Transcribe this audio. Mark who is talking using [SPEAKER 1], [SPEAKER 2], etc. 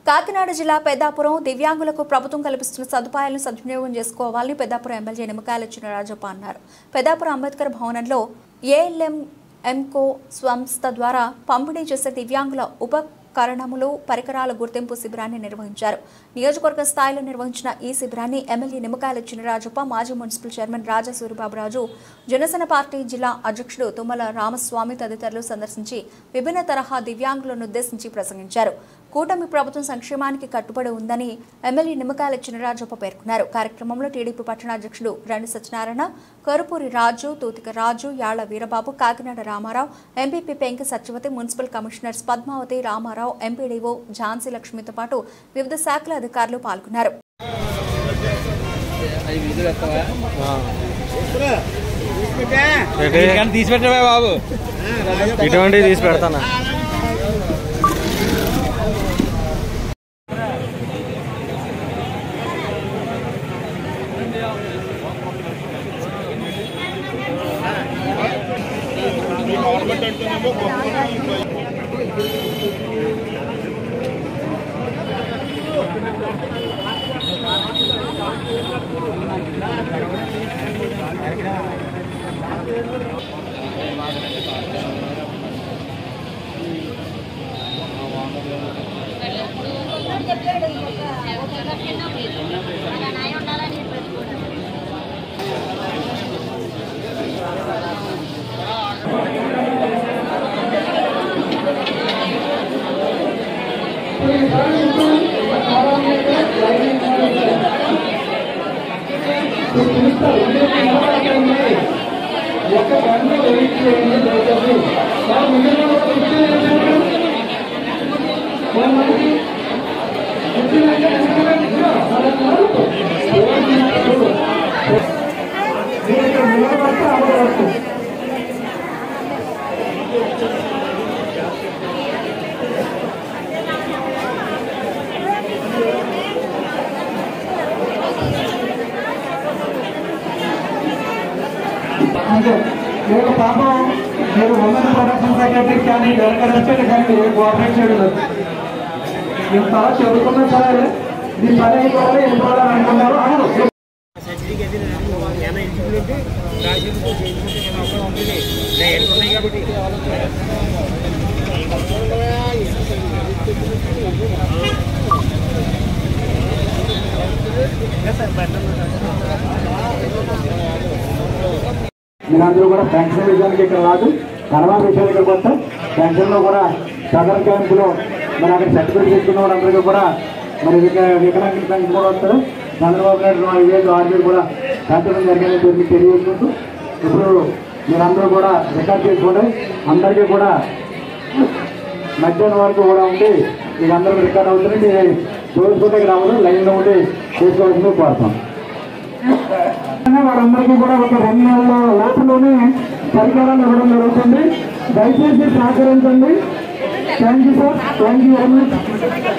[SPEAKER 1] కాకినాడ జిల్లా పెద్దాపురం దివ్యాంగులకు ప్రభుత్వం కల్పిస్తున్న సదుపాయాలను సద్వినియోగం చేసుకోవాలని పెద్దాపురం ఎమ్మెల్యే నిమ్మకాయల చినరాజప్ప అన్నారు. పెద్దాపురం అంబేద్కర్ భవనంలో ఏఎల్ఎంకో సంస్థ ద్వారా పంపిణీ చేసే దివ్యాంగుల ఉపకరణములు పరికరాల గుర్తింపు శిబిరాన్ని నిర్వహించారు. నియోజకవర్గ స్థాయిలో నిర్వహించిన ఈ శిబిరాన్ని ఎమ్మెల్యే నిమ్మకాయల చినరాజప్ప, మాజీ మున్సిపల్ చైర్మన్ రాజా సూరిబాబురాజు, జనసేన పార్టీ జిల్లా అధ్యక్షుడు తుమ్మల రామస్వామి తదితరులు సందర్శించి విభిన్న తరహా దివ్యాంగులను ఉద్దేశించి ప్రసంగించారు. కూటమి ప్రభుత్వం సంక్షేమానికి కట్టుబడి ఉందని ఎమ్మెల్యే నిమ్మకాయల చినరాజప్ప పేర్కొన్నారు. కార్యక్రమంలో టీడీపీ పట్టణ అధ్యక్షుడు Randi Satyanarayana, Karupuri Raju, Tutika Raju, Yalla Veerababu, Kakinada Ramarao, MPP Penki Satyavathi, municipal commissioners Padmavathi, Ramarao, MPDO Jhansi లక్ష్మితో పాటు వివిధ శాఖల అధికారులు పాల్గొన్నారు.
[SPEAKER 2] నేను పాపం నేను ఉమెన్ ప్రొడక్షన్ సెక్రటరీ కానీ వెనకరించాడు కానీ కోఆపరేట్ చేయడం ఇంత చదువుకున్నా సరే ఈ పని అయిపోవాలి వెళ్ళిపోవాలని అనుకున్నారు. అవును మీరందరూ కూడా పెన్షన్ విషయానికి ఇక్కడ రాదు, తర్వాత విషయాలు ఇక్కడికి వస్తే పెన్షన్లో కూడా సదర్ క్యాంపులో మరి అక్కడ సర్టిఫికేట్ తీసుకున్న వాళ్ళందరికీ కూడా మరి వికలాంగుల పెన్షన్ కూడా వస్తారు. చంద్రబాబు నాయుడు 4,000 6,000 కూడా పెంచడం జరిగిందని తెలియజేసుకుంటూ ఇప్పుడు మీరందరూ కూడా రికార్డ్ చేసుకోండి. అందరికీ కూడా మధ్యాహ్నం వరకు కూడా ఉండి మీకు అందరూ రికార్డ్ అవుతుంది. మీరు చూసుకుంటే రావడం లైన్లో ఉండి చేసుకోవాల్సింది కోరుతాం. వారందరికీ కూడా ఒక 2 నెలల లోపులోనే పరికరాలు ఇవ్వడం జరుగుతుంది. దయచేసి సహకరించండి. Thank you sir, thank you very much.